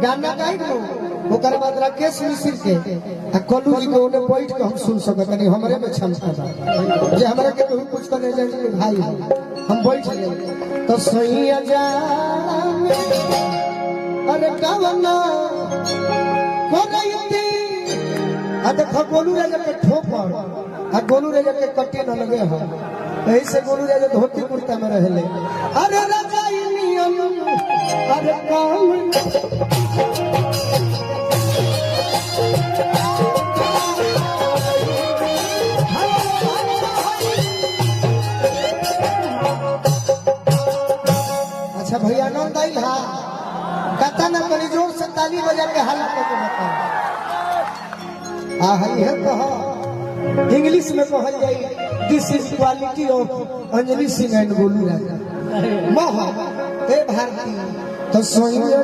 गाना गाई नो ओकर बाद राकेश मिश्र के आ कलू जी के ओने बैठ के हम सुन सकत नहीं हमरे में क्षमता बा जे हमरा के कोई कुछ करे जाए भाई हम बैठ गए तो सैया जा अरे कवना कोरैती आ देखो गोलू राजा के ठोकर आ गोलू राजा के कट्टी न लगे हो यही से गोलू राजा धोती कुर्ता में रहले अरे राजा नियम अरे काम अच्छा भैया आनंद आई हा कथा ना करी जोर से ताली बजा के हालत को बताओ आ है कहो इंग्लिश में कहल जाए this is quality of Anjali Singh and Golu Raja मोह ए भारती तो सोइया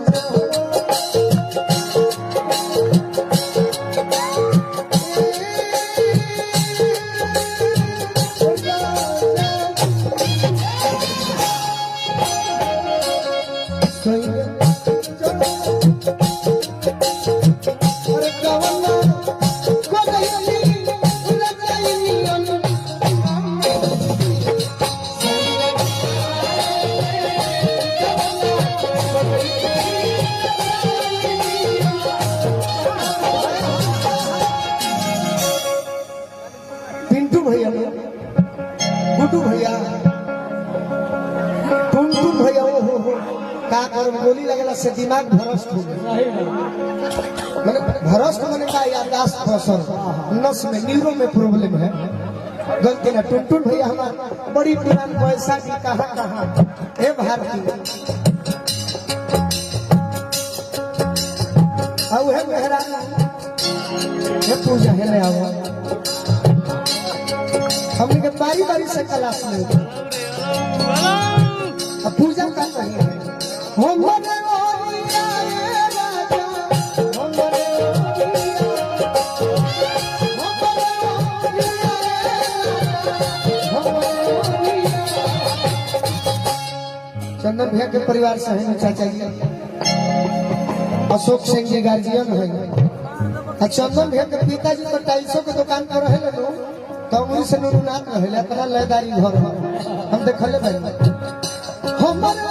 पिंटू भैया गुड्डू भैया टुनटुन भैया हो का कर गोली लगला से दिमाग भ्रष्ट हो गया माने भ्रष्ट माने का याददाश्त फंसल नस में न्यूरो में प्रॉब्लम है गलती ना टुनटुन भैया हमार बड़ी पुरान पैसा की कहां ए भारती अब है मेहरा ये पूजा है ले आओ हमने के बारी बारी से क्लास में अब पूजा कर रही है हमरे ओरिया रे राजा हमरे ओरिया चंदन भैया के परिवार से है चाचा जी अशोक सिंह जी गार्जियन है चंदन भैया के पिताजी तो टाइल्सों के दुकान पर रहे लो तो उन्हीं से नुरुनाथ रहे अपना लयदारी घर हम देखले भाई हमरे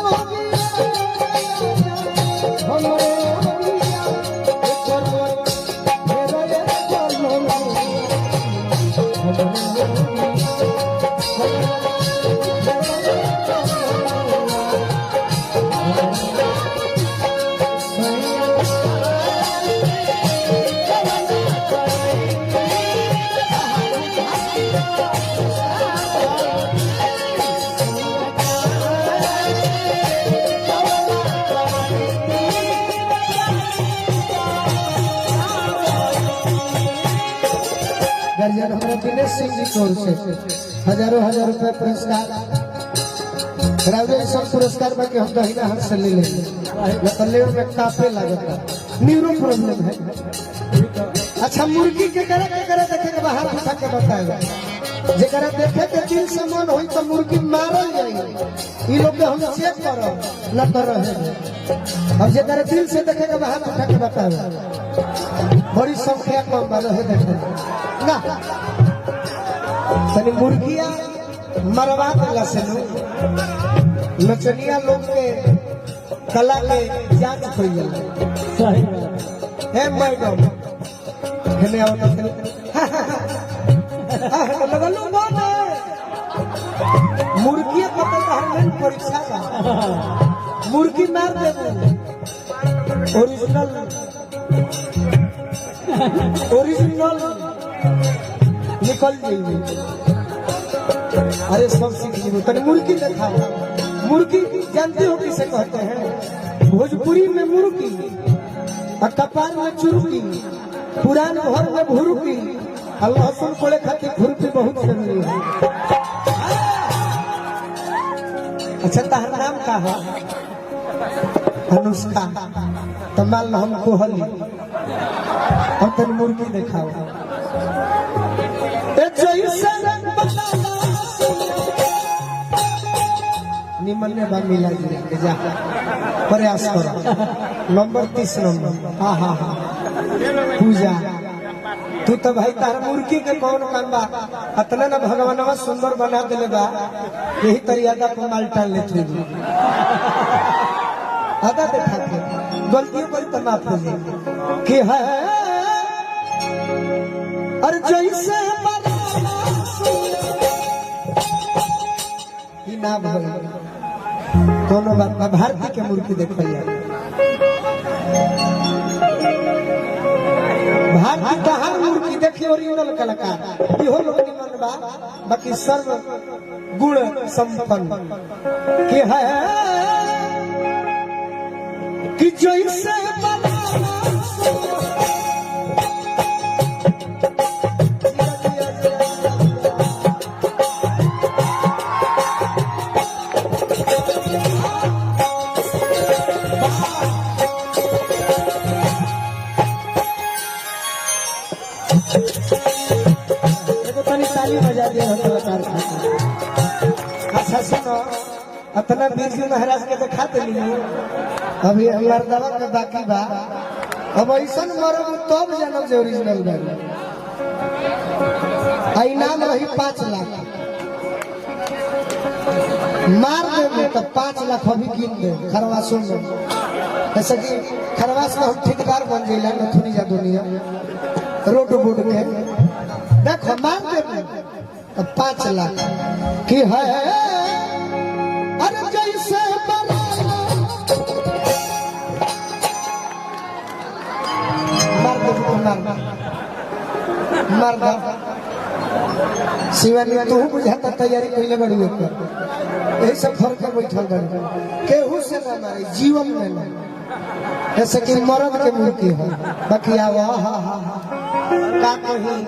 गार्जियन हमारे दिनेश सिंह जी की ओर से हजारों हजार रुपए पुरस्कार राउरेशन पुरस्कार बाकी हम दहिना हाथ से ले लेंगे ले में काफे लागता न्यूरो प्रॉब्लम है अच्छा मुर्गी के करे देखे के बाहर उठा के बताएगा जेकरा देखे के दिल से मन होई तो मुर्गी मारल जाई ई लोग के हम चेक करो न कर रहे अब जेकरा दिल से देखे के बाहर उठा के बताएगा बड़ी संख्या कम वाला है देखे ना तनी मुर्गिया मरवा देला से नचनिया लोग के कला के जांच होई जाला सही है मैडम हने आओ ना लगलो बात मुर्गी पता हर दिन परीक्षा का मुर्गी मार देबो ओरिजिनल निकल जाइए अरे सब सीख लीजिए तनी मुर्गी देखा मुर्गी जानते हो किसे कहते हैं भोजपुरी में मुर्गी और कपार में चुरुकी पुरान घर में भुरुकी और लहसुन कोड़े खाती खुरपी बहुत जरूरी है अच्छा तार नाम का है अनुष्का तो मान लो हम कोहली हम तनी मुर्गी दिखाओ निमन ने बा मिला जी के जा प्रयास करो नंबर 30 नंबर हाँ हाँ हाँ पूजा तू तो भाई तार मुर्गी के कौन काम बा अतना ना भगवानवा सुंदर बना देले बा यही तरीका पर माल टाल लेते आधा देखा के गलतियों पर तो माफ हो जाए कि है अरे जैसे ही ना भाई कोनो बात ना भारती के मुर्गी देखो यार भारती का हर मुर्गी देखी ओरिजिनल कलाकार इहो लोग निमन बा बाकी सर्व गुण संपन्न के है कि जैसे बजा दिया कलाकार अच्छा सुनो अपना बिरजू महाराज के दिखा दिली अभी मर्दवा के बाकी बा अब ऐसा मरब तब जानब जे ओरिजिनल बा इनाम रही 5 लाख मार देवे तो 5 लाख अभी गिन दे खरवासों में जैसे कि खरवास में हम ठेकेदार बन जाइला नथुनी जा दुनिया रोड बोर्ड के देखो मार देवे तो 5 लाख की है अरे जैसे मार दो शिवानी तू बुझाता तैयारी कइले बड़ी ऊपर यही सब फर्क बैठल बड़ी केहू से ना मारे जीवन में ना जैसे कि मर्द के मुंह की है बाकी आवा हा हा का कही